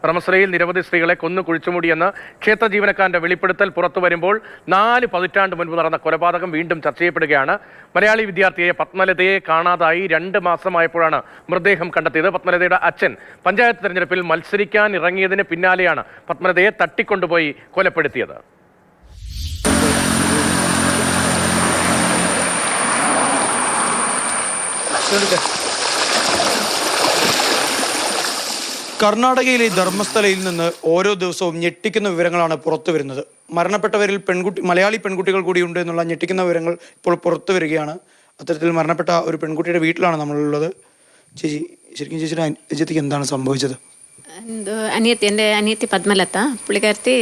ധർമ്മസ്ഥലയിൽ നിരവധി സ്ത്രീകളെ കൊന്നു കുഴിച്ചുമൂടിയെന്ന് ക്ഷേത്ര ജീവനക്കാരന്റെ വെളിപ്പെടുത്തൽ പുറത്തു വരുമ്പോൾ 4 പതിറ്റാണ്ട് മുൻപ് നടന്ന കൊലപാതകം വീണ്ടും ചർച്ച ചെയ്യപ്പെടുകയാണ്. മലയാളി വിദ്യാർത്ഥിയെ പത്മലതയെ കാണാതായി 2 മാസമായപ്പോഴാണ് മൃതദേഹം കണ്ടെത്തിയത്. പത്മലതയുടെ അച്ഛൻ പഞ്ചായത്ത് തെരഞ്ഞെടുപ്പിൽ മത്സരിക്കാൻ ഇറങ്ങിയതിന് പിന്നാലെയാണ് പത്മലതയെ തട്ടിക്കൊണ്ടുപോയി കൊലപ്പെടുത്തിയത്. കർണാടകയിലെ ധർമ്മസ്ഥലയിൽ നിന്ന് ഓരോ ദിവസവും ഞെട്ടിക്കുന്ന വിവരങ്ങളാണ് പുറത്തു വരുന്നത്. മരണപ്പെട്ടവരിൽ മലയാളി പെൺകുട്ടികൾ കൂടിയുണ്ട് എന്നുള്ള ഞെട്ടിക്കുന്ന വിവരങ്ങൾ ഇപ്പോൾ പുറത്തു വരികയാണ്. അത്തരത്തിൽ മരണപ്പെട്ട ഒരു പെൺകുട്ടിയുടെ വീട്ടിലാണ് നമ്മളുള്ളത്. ചേച്ചി, ശരിക്കും ചേച്ചിയുടെ അനിയത്തിക്ക് എന്താണ് സംഭവിച്ചത്? എൻ്റെ അനിയത്തി പത്മലത, പുള്ളിക്കാരത്തി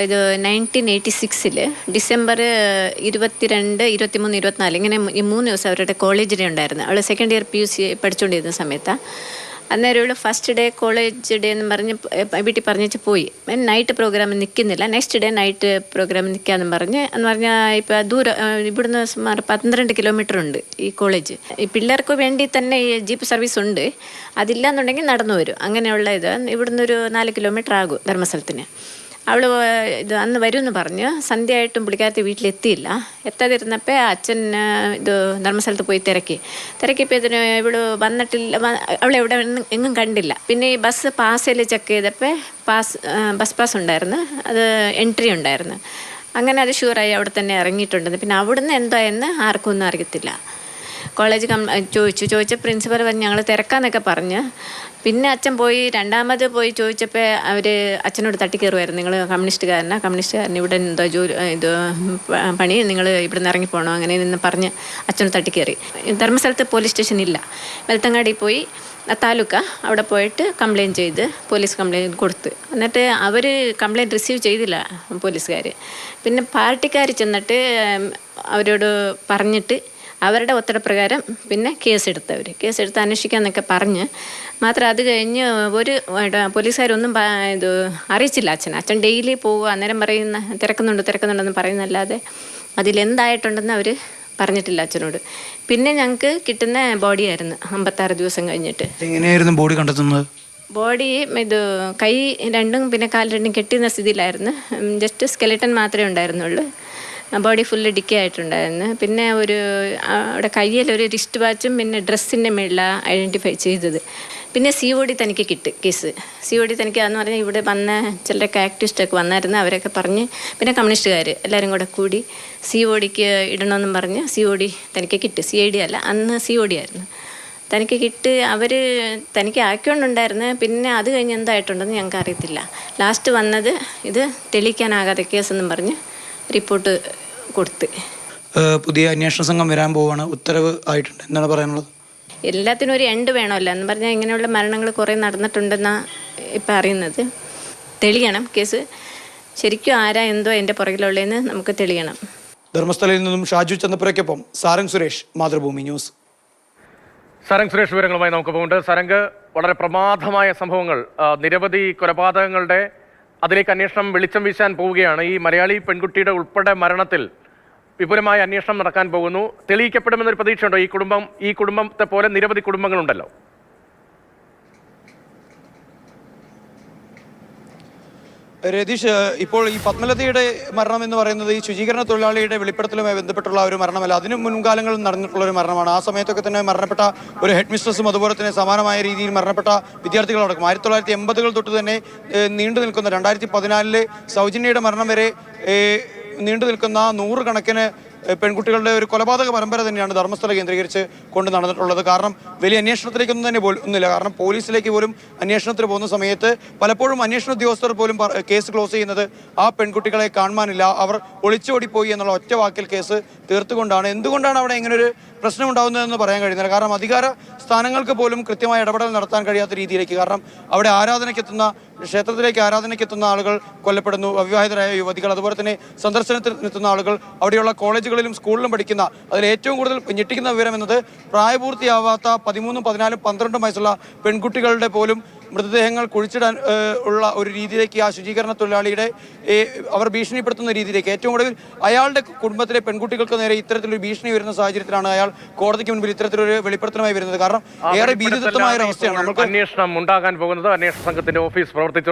ഇത് 1986 ഡിസംബർ 22, 23, 24 ഇങ്ങനെ ഈ 3 ദിവസം അവരുടെ കോളേജ് ഡേ ഉണ്ടായിരുന്നു. അവൾ സെക്കൻഡ് ഇയർ PUC പഠിച്ചുകൊണ്ടിരുന്ന സമയത്താണ്. അന്നേരം ഇവിടെ ഫസ്റ്റ് ഡേ കോളേജ് ഡേ എന്ന് പറഞ്ഞ് വീട്ടിൽ പറഞ്ഞിട്ട് പോയി. നൈറ്റ് പ്രോഗ്രാം നിൽക്കുന്നില്ല, നെക്സ്റ്റ് ഡേ നൈറ്റ് പ്രോഗ്രാം നിൽക്കാമെന്ന് പറഞ്ഞാൽ ഇപ്പോൾ ദൂരം ഇവിടുന്ന് സുമാർ 12 കിലോമീറ്റർ ഉണ്ട് ഈ കോളേജ്. ഈ പിള്ളേർക്ക് വേണ്ടി തന്നെ ഈ ജീപ്പ് സർവീസ് ഉണ്ട്. അതില്ലാന്നുണ്ടെങ്കിൽ നടന്നു വരും. അങ്ങനെയുള്ള ഇത് ഇവിടുന്ന് ഒരു 4 കിലോമീറ്റർ ആകും ധർമ്മസ്ഥലത്തിന്. അവൾ ഇത് അന്ന് വരുമെന്ന് പറഞ്ഞ് സന്ധ്യയായിട്ടും പുള്ളിക്കാരത്തി വീട്ടിലെത്തിയില്ല. എത്താതിരുന്നപ്പോൾ അച്ഛൻ ഇത് ധർമ്മസ്ഥലത്ത് പോയി തിരക്കിയപ്പോൾ ഇതിന് ഇവൾ വന്നിട്ടില്ല, അവളെവിടെ എങ്ങും കണ്ടില്ല. പിന്നെ ഈ ബസ് പാസ്സിൽ ചെക്ക് ചെയ്തപ്പോൾ ബസ് പാസ് ഉണ്ടായിരുന്നു, അത് എൻട്രി ഉണ്ടായിരുന്നു. അങ്ങനെ അത് ഷുവറായി അവിടെ തന്നെ ഇറങ്ങിയിട്ടുണ്ടെന്ന്. പിന്നെ അവിടുന്ന് എന്തായെന്ന് ആർക്കും ഒന്നും അറിയത്തില്ല. കോളേജ് ചോദിച്ച പ്രിൻസിപ്പൽ പറഞ്ഞ് ഞങ്ങൾ തിരക്കാന്നൊക്കെ പറഞ്ഞ്. പിന്നെ അച്ഛൻ പോയി രണ്ടാമത് പോയി ചോദിച്ചപ്പോൾ അവർ അച്ഛനോട് തട്ടിക്കയറുമായിരുന്നു. നിങ്ങൾ കമ്മ്യൂണിസ്റ്റുകാരൻ ഇവിടെ എന്തോ ഇത് പണി, നിങ്ങൾ ഇവിടെ നിന്ന് ഇറങ്ങിപ്പോണോ അങ്ങനെ നിന്ന് പറഞ്ഞ് അച്ഛനോട് തട്ടിക്കയറി. ധർമ്മസ്ഥലത്ത് പോലീസ് സ്റ്റേഷൻ ഇല്ല. വെൽത്തങ്ങാടി പോയി താലൂക്ക അവിടെ പോയിട്ട് കംപ്ലയിൻറ്റ് ചെയ്ത് പോലീസ് കംപ്ലയിൻറ്റ് കൊടുത്ത്. എന്നിട്ട് അവർ കംപ്ലയിൻറ്റ് റിസീവ് ചെയ്തില്ല പോലീസുകാർ. പിന്നെ പാർട്ടിക്കാർ ചെന്നിട്ട് അവരോട് പറഞ്ഞിട്ട് അവരുടെ ഉത്തരപ്രകാരം പിന്നെ കേസെടുത്ത് അന്വേഷിക്കാമെന്നൊക്കെ പറഞ്ഞ് മാത്രം. അത് കഴിഞ്ഞ് ഒരു പോലീസുകാരൊന്നും ഇത് അറിയിച്ചില്ല അച്ഛൻ ഡെയിലി പോവുക, അന്നേരം തിരക്കുന്നുണ്ടെന്ന് പറയുന്നല്ലാതെ അതിലെന്തായിട്ടുണ്ടെന്ന് അവർ പറഞ്ഞിട്ടില്ല അച്ഛനോട്. പിന്നെ ഞങ്ങൾക്ക് കിട്ടുന്ന ബോഡിയായിരുന്നു 56 ദിവസം കഴിഞ്ഞിട്ട്. എങ്ങനെയായിരുന്നു ബോഡി കണ്ടെത്തുന്നത്? ബോഡി ഇത് കൈ രണ്ടും പിന്നെ കാൽ രണ്ടും കെട്ടിയുന്ന സ്ഥിതിയിലായിരുന്നു. ജസ്റ്റ് സ്കെലിട്ടൺ മാത്രമേ ഉണ്ടായിരുന്നുള്ളൂ. ബോഡി ഫുള്ള് ഡിക്കേ ആയിട്ടുണ്ടായിരുന്നു. പിന്നെ അവിടെ കയ്യിലൊരു റിസ്റ്റ് വാച്ചും പിന്നെ ഡ്രസ്സിൻ്റെ മേളിലാണ് ഐഡൻറ്റിഫൈ ചെയ്തത്. പിന്നെ COD തനിക്ക് കിട്ടി കേസ്. COD തനിക്ക് എന്ന് പറഞ്ഞാൽ ഇവിടെ വന്ന ചിലരൊക്കെ ആക്ടിവിസ്റ്റൊക്കെ വന്നായിരുന്നു. അവരൊക്കെ പറഞ്ഞ് പിന്നെ കമ്മ്യൂണിസ്റ്റുകാർ എല്ലാവരും കൂടി CODക്ക് ഇടണമെന്നും പറഞ്ഞ് COD തനിക്ക് കിട്ടി. CID അല്ല, അന്ന് COD ആയിരുന്നു. തനിക്ക് കിട്ടി. അവർ തനിക്ക് ആക്കിക്കൊണ്ടുണ്ടായിരുന്നു. പിന്നെ അത് കഴിഞ്ഞ് എന്തായിട്ടുണ്ടെന്ന് ഞങ്ങൾക്ക് അറിയത്തില്ല. ലാസ്റ്റ് വന്നത് ഇത് തെളിയിക്കാനാകാത്ത കേസെന്നും പറഞ്ഞ് റിപ്പോർട്ട് കൊടുത്ത്. പുതിയ അന്വേഷണ സംഘം വരാൻ പോവാണ്, ഉത്തരവ് ആയിട്ടുണ്ട്. എന്താണ് പറയാനുള്ളത്? എല്ലാത്തിനും ഒരു എൻഡ് വേണമല്ലോ എന്ന് പറഞ്ഞാൽ ഇങ്ങനെയുള്ള മരണങ്ങൾ കുറേ നടന്നിട്ടുണ്ടെന്നാണ് ഇപ്പം അറിയുന്നത്. തെളിയണം കേസ്. ശരിക്കും ആരാ എന്തോ എൻ്റെ പുറകിലുള്ളതെന്ന് നമുക്ക് തെളിയണം. ധർമ്മസ്ഥലയിൽ നിന്നും ഷാജു ചന്ദ്രപ്പുരയ്ക്കൊപ്പം സാരംഗ് സുരേഷ്, മാതൃഭൂമി ന്യൂസ്. സാരംഗ് സുരേഷ് വിവരങ്ങളുമായി നമുക്ക് പോകുന്നുണ്ട്. സാരംഗ്, വളരെ പ്രമാദമായ സംഭവങ്ങൾ, നിരവധി കൊലപാതകങ്ങളുടെ അതിലേക്ക് അന്വേഷണം വെളിച്ചം വീശാൻ പോവുകയാണ്. ഈ മലയാളി പെൺകുട്ടിയുടെ ഉൾപ്പെടെ മരണത്തിൽ വിപുലമായ അന്വേഷണം നടക്കാൻ പോകുന്നു. തെളിയിക്കപ്പെടുമെന്നൊരു പ്രതീക്ഷയുണ്ടോ? ഈ കുടുംബത്തെ പോലെ നിരവധി കുടുംബങ്ങളുണ്ടല്ലോ. രതീഷ്, ഇപ്പോൾ ഈ പത്മലതയുടെ മരണം എന്ന് പറയുന്നത് ഈ ശുചീകരണ തൊഴിലാളിയുടെ വെളിപ്പെടുത്തലുമായി ബന്ധപ്പെട്ടുള്ള ഒരു മരണമല്ല, അതിന് മുൻകാലങ്ങളിൽ നടന്നിട്ടുള്ള ഒരു മരണമാണ്. ആ സമയത്തൊക്കെ തന്നെ മരണപ്പെട്ട ഒരു ഹെഡ് മിസ്ട്രസും അതുപോലെ തന്നെ സമാനമായ രീതിയിൽ മരണപ്പെട്ട വിദ്യാർത്ഥികളടക്കം 1980-കൾ തൊട്ട് തന്നെ നീണ്ടു നിൽക്കുന്ന 2014 സൗജന്യയുടെ മരണം വരെ നീണ്ടു നിൽക്കുന്ന 100 കണക്കിന് പെൺകുട്ടികളുടെ ഒരു കൊലപാതക പരമ്പര തന്നെയാണ് ധർമ്മസ്ഥല കേന്ദ്രീകരിച്ച് കൊണ്ട് നടന്നിട്ടുള്ളത്. കാരണം വലിയ അന്വേഷണത്തിലേക്കൊന്നും തന്നെ ഒന്നുമില്ല. കാരണം പോലീസിലേക്ക് പോലും അന്വേഷണത്തിന് പോകുന്ന സമയത്ത് പലപ്പോഴും അന്വേഷണ ഉദ്യോഗസ്ഥർ പോലും കേസ് ക്ലോസ് ചെയ്യുന്നത് ആ പെൺകുട്ടികളെ കാണാനില്ല, അവർ ഒളിച്ചോടിപ്പോയി എന്നുള്ള ഒറ്റ വാക്കിൽ കേസ് തീർത്തുകൊണ്ടാണ്. എന്തുകൊണ്ടാണ് അവിടെ ഇങ്ങനൊരു പ്രശ്നം ഉണ്ടാകുന്നതെന്ന് പറയാൻ കഴിയുന്നില്ല. കാരണം അധികാര സ്ഥാനങ്ങൾക്ക് പോലും കൃത്യമായ ഇടപെടൽ നടത്താൻ കഴിയാത്ത രീതിയിലേക്ക്. കാരണം അവിടെ ക്ഷേത്രത്തിലേക്ക് ആരാധനയ്ക്കെത്തുന്ന ആളുകൾ കൊല്ലപ്പെടുന്നു, അവിവാഹിതരായ യുവതികൾ, അതുപോലെ തന്നെ സന്ദർശനത്തിനെത്തുന്ന ആളുകൾ, അവിടെയുള്ള കോളേജുകളിലും സ്കൂളിലും പഠിക്കുന്ന, അതിൽ ഏറ്റവും കൂടുതൽ ഞെട്ടിക്കുന്ന വിവരം എന്നത് പ്രായപൂർത്തിയാവാത്ത 13, 14, 12 വയസ്സുള്ള പെൺകുട്ടികളുടെ പോലും മൃതദേഹങ്ങൾ കുഴിച്ചിടാൻ ഉള്ള ഒരു രീതിയിലേക്ക് ആ ശുചീകരണ തൊഴിലാളിയുടെ അവർ ഭീഷണിപ്പെടുത്തുന്ന രീതിയിലേക്ക് ഏറ്റവും ഒടുവിൽ അയാളുടെ കുടുംബത്തിലെ പെൺകുട്ടികൾക്ക് നേരെ ഇത്തരത്തിലൊരു ഭീഷണി വരുന്ന സാഹചര്യത്തിലാണ് അയാൾ കോടതിക്ക് മുൻപിൽ ഇത്തരത്തിലൊരു വെളിപ്പെടുത്തലുമായി വരുന്നത്. കാരണം ഏറെ ഭീതിദത്തമായ ഒരു അവസ്ഥയാണ് നമുക്ക് അന്വേഷണം ഉണ്ടാകാൻ പോകുന്നത്. അന്വേഷണ സംഘത്തിന്റെ ഓഫീസ് പ്രവർത്തിച്ചു